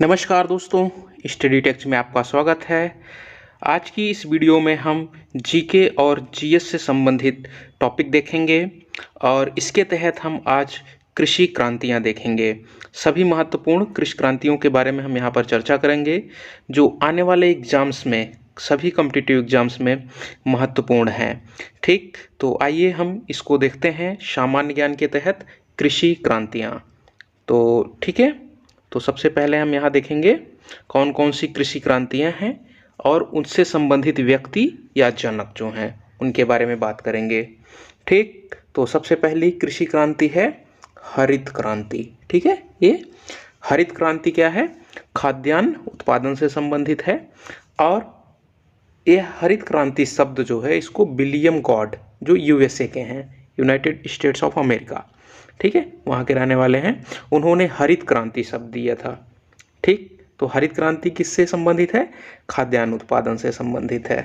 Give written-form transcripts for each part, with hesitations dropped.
नमस्कार दोस्तों, study text में आपका स्वागत है। आज की इस वीडियो में हम जीके और जीएस से संबंधित टॉपिक देखेंगे और इसके तहत हम आज कृषि क्रांतियां देखेंगे। सभी महत्वपूर्ण कृषि क्रांतियों के बारे में हम यहां पर चर्चा करेंगे जो आने वाले एग्जाम्स में, सभी कॉम्पिटिटिव एग्जाम्स में महत्वपूर्ण हैं। ठीक, तो आइए हम इसको देखते हैं सामान्य ज्ञान के तहत कृषि क्रांतियाँ। तो ठीक है, तो सबसे पहले हम यहाँ देखेंगे कौन कौन सी कृषि क्रांतियाँ हैं और उनसे संबंधित व्यक्ति या जनक जो हैं उनके बारे में बात करेंगे। ठीक, तो सबसे पहली कृषि क्रांति है हरित क्रांति। ठीक है, ये हरित क्रांति क्या है? खाद्यान्न उत्पादन से संबंधित है। और ये हरित क्रांति शब्द जो है इसको विलियम गॉड, जो यूएसए के हैं, यूनाइटेड स्टेट्स ऑफ अमेरिका, ठीक है, वहाँ के रहने वाले हैं, उन्होंने हरित क्रांति शब्द दिया था। ठीक, तो हरित क्रांति किससे संबंधित है? खाद्यान्न उत्पादन से संबंधित है।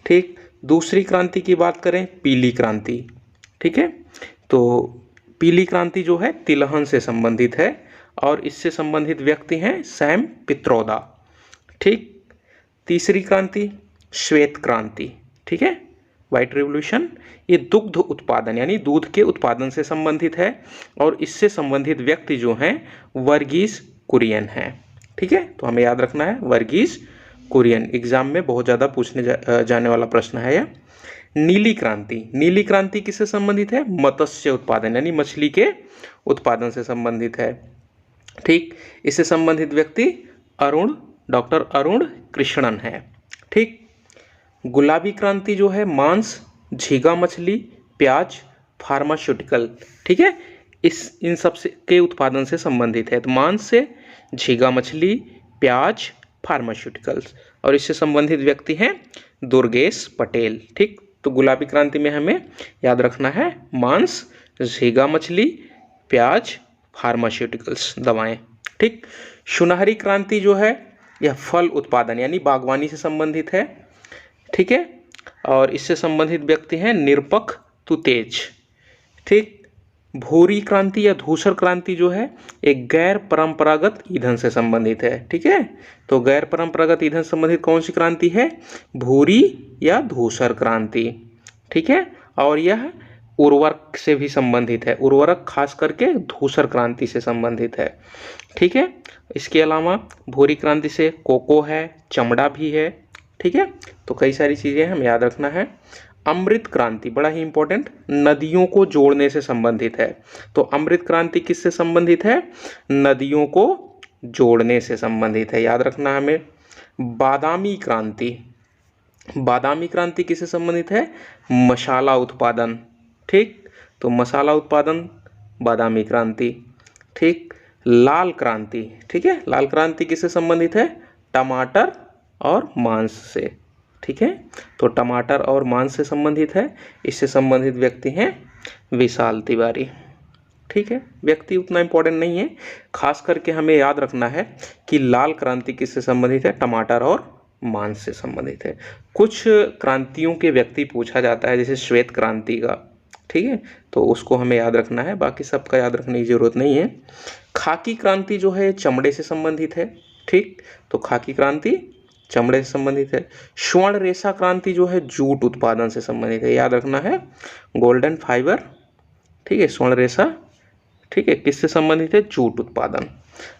ठीक, दूसरी क्रांति की बात करें, पीली क्रांति। ठीक है, तो पीली क्रांति जो है तिलहन से संबंधित है और इससे संबंधित व्यक्ति हैं सैम पित्रोदा। ठीक, तीसरी क्रांति श्वेत क्रांति। ठीक है, व्हाइट रिवॉल्यूशन, ये दुग्ध उत्पादन यानी दूध के उत्पादन से संबंधित है और इससे संबंधित व्यक्ति जो हैं वर्गीस कुरियन हैं। ठीक है, तो हमें याद रखना है वर्गीस कुरियन, एग्जाम में बहुत ज़्यादा पूछने जाने वाला प्रश्न है यह। नीली क्रांति, नीली क्रांति किससे संबंधित है? मत्स्य उत्पादन यानी मछली के उत्पादन से संबंधित है। ठीक, इससे संबंधित व्यक्ति डॉक्टर अरुण कृष्णन है। ठीक, गुलाबी क्रांति जो है मांस, झींगा मछली, प्याज, फार्मास्यूटिकल, ठीक है, इन सब से के उत्पादन से संबंधित है। तो मांस से झींगा मछली, प्याज, फार्मास्यूटिकल्स, और इससे संबंधित व्यक्ति हैं दुर्गेश पटेल। ठीक, तो गुलाबी क्रांति में हमें याद रखना है मांस, झींगा मछली, प्याज, फार्मास्यूटिकल्स, दवाएं। ठीक, सुनहरी क्रांति जो है यह फल उत्पादन यानी बागवानी से संबंधित है। ठीक है, और इससे संबंधित व्यक्ति हैं निरपक तुतेज। ठीक, भूरी क्रांति या धूसर क्रांति जो है एक गैर परंपरागत ईंधन से संबंधित है। ठीक है, तो गैर परंपरागत ईंधन संबंधित कौन सी क्रांति है? भूरी या धूसर क्रांति। ठीक है, और यह उर्वरक से भी संबंधित है, उर्वरक खास करके धूसर क्रांति से संबंधित है। ठीक है, इसके अलावा भूरी क्रांति से कोको है, चमड़ा भी है। ठीक है, तो कई सारी चीज़ें हमें याद रखना है। अमृत क्रांति बड़ा ही इंपॉर्टेंट, नदियों को जोड़ने से संबंधित है। तो अमृत क्रांति किससे संबंधित है? नदियों को जोड़ने से संबंधित है, याद रखना हमें। बादामी क्रांति, बादामी क्रांति किससे संबंधित है? मसाला उत्पादन। ठीक, तो मसाला उत्पादन, बादामी क्रांति। ठीक, लाल क्रांति, ठीक है, लाल क्रांति किससे संबंधित है? टमाटर और मांस से। ठीक है, तो टमाटर और मांस से संबंधित है, इससे संबंधित व्यक्ति हैं विशाल तिवारी। ठीक है, व्यक्ति उतना इंपॉर्टेंट नहीं है, खास करके हमें याद रखना है कि लाल क्रांति किससे संबंधित है? टमाटर और मांस से संबंधित है। कुछ क्रांतियों के व्यक्ति पूछा जाता है, जैसे श्वेत क्रांति का, ठीक है, तो उसको हमें याद रखना है, बाकी सबका याद रखने की जरूरत नहीं है। खाकी क्रांति जो है चमड़े से संबंधित है। ठीक, तो खाकी क्रांति चमड़े से संबंधित है। स्वर्ण रेशा क्रांति जो है जूट उत्पादन से संबंधित है, याद रखना है, गोल्डन फाइबर। ठीक है, स्वर्ण रेशा, ठीक है, किससे संबंधित है? जूट उत्पादन।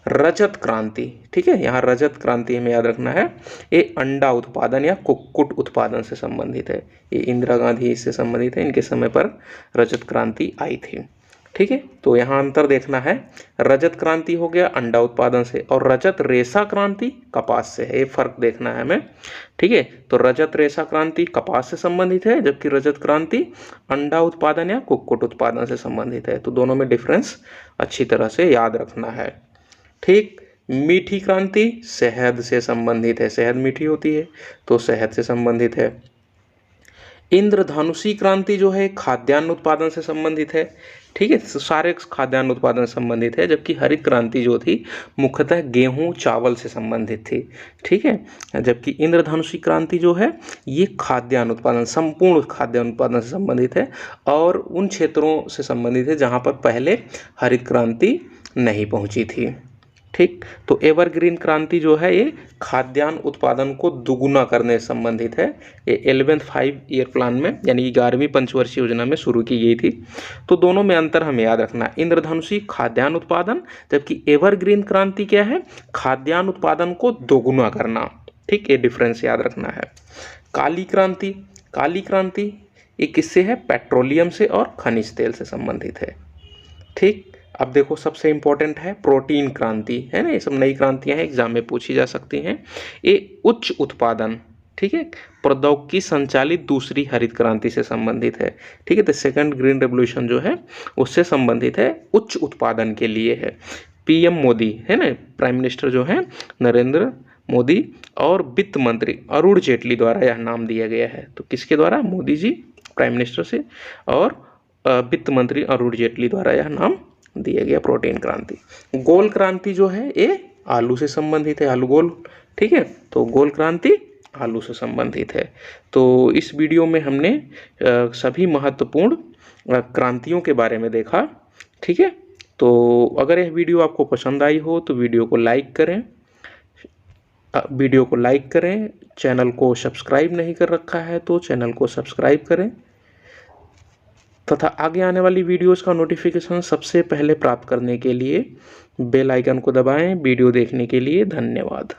रजत क्रांति, ठीक है, यहाँ रजत क्रांति हमें याद रखना है, ये अंडा उत्पादन या कुक्कुट उत्पादन से संबंधित है। ये इंदिरा गांधी इससे संबंधित है, इनके समय पर रजत क्रांति आई थी। ठीक है, तो यहाँ अंतर देखना है, रजत क्रांति हो गया अंडा उत्पादन से और रजत रेशा क्रांति कपास से है, ये फर्क देखना है हमें। ठीक है, तो रजत रेशा क्रांति कपास से संबंधित है, जबकि रजत क्रांति अंडा उत्पादन या कुक्कुट उत्पादन से संबंधित है। तो दोनों में डिफरेंस अच्छी तरह से याद रखना है। ठीक, मीठी क्रांति शहद से संबंधित है, शहद मीठी होती है तो शहद से संबंधित है। इंद्रधनुषी क्रांति जो है खाद्यान्न उत्पादन से संबंधित है। ठीक है, सारे खाद्यान्न उत्पादन से संबंधित है, जबकि हरित क्रांति जो थी मुख्यतः गेहूं चावल से संबंधित थी। ठीक है, जबकि इंद्रधनुषी क्रांति जो है ये खाद्यान्न उत्पादन, संपूर्ण खाद्यान्न उत्पादन से संबंधित है और उन क्षेत्रों से संबंधित है जहां पर पहले हरित क्रांति नहीं पहुंची थी। ठीक। तो एवरग्रीन क्रांति जो है ये खाद्यान्न उत्पादन को दुगुना करने से संबंधित है। ये 11th 5 ईयर प्लान में यानी 11वीं पंचवर्षीय योजना में शुरू की गई थी। तो दोनों में अंतर हमें याद रखना है, इंद्रधनुषी खाद्यान्न उत्पादन, जबकि एवरग्रीन क्रांति क्या है, खाद्यान्न उत्पादन को दोगुना करना। ठीक, ये डिफरेंस याद रखना है। काली क्रांति, काली क्रांति ये किससे है, पेट्रोलियम से और खनिज तेल से संबंधित है। ठीक। अब देखो सबसे इंपॉर्टेंट है प्रोटीन क्रांति, है ना, ये सब नई क्रांतियां हैं, एग्जाम में पूछी जा सकती हैं। ये उच्च उत्पादन, ठीक है, प्रौद्योगिकी संचालित दूसरी हरित क्रांति से संबंधित है। ठीक है, तो सेकंड ग्रीन रेवोल्यूशन जो है उससे संबंधित है, उच्च उत्पादन के लिए है। पीएम मोदी, है ना, प्राइम मिनिस्टर जो है नरेंद्र मोदी और वित्त मंत्री अरुण जेटली द्वारा यह नाम दिया गया है। तो किसके द्वारा, मोदी जी प्राइम मिनिस्टर से और वित्त मंत्री अरुण जेटली द्वारा यह नाम दिया गया प्रोटीन क्रांति। गोल क्रांति जो है ये आलू से संबंधित है, आलू गोल। ठीक है, तो गोल क्रांति आलू से संबंधित है। तो इस वीडियो में हमने सभी महत्वपूर्ण क्रांतियों के बारे में देखा। ठीक है, तो अगर यह वीडियो आपको पसंद आई हो तो वीडियो को लाइक करें, चैनल को सब्सक्राइब नहीं कर रखा है तो चैनल को सब्सक्राइब करें तथा आगे आने वाली वीडियोस का नोटिफिकेशन सबसे पहले प्राप्त करने के लिए बेल आइकन को दबाएं। वीडियो देखने के लिए धन्यवाद।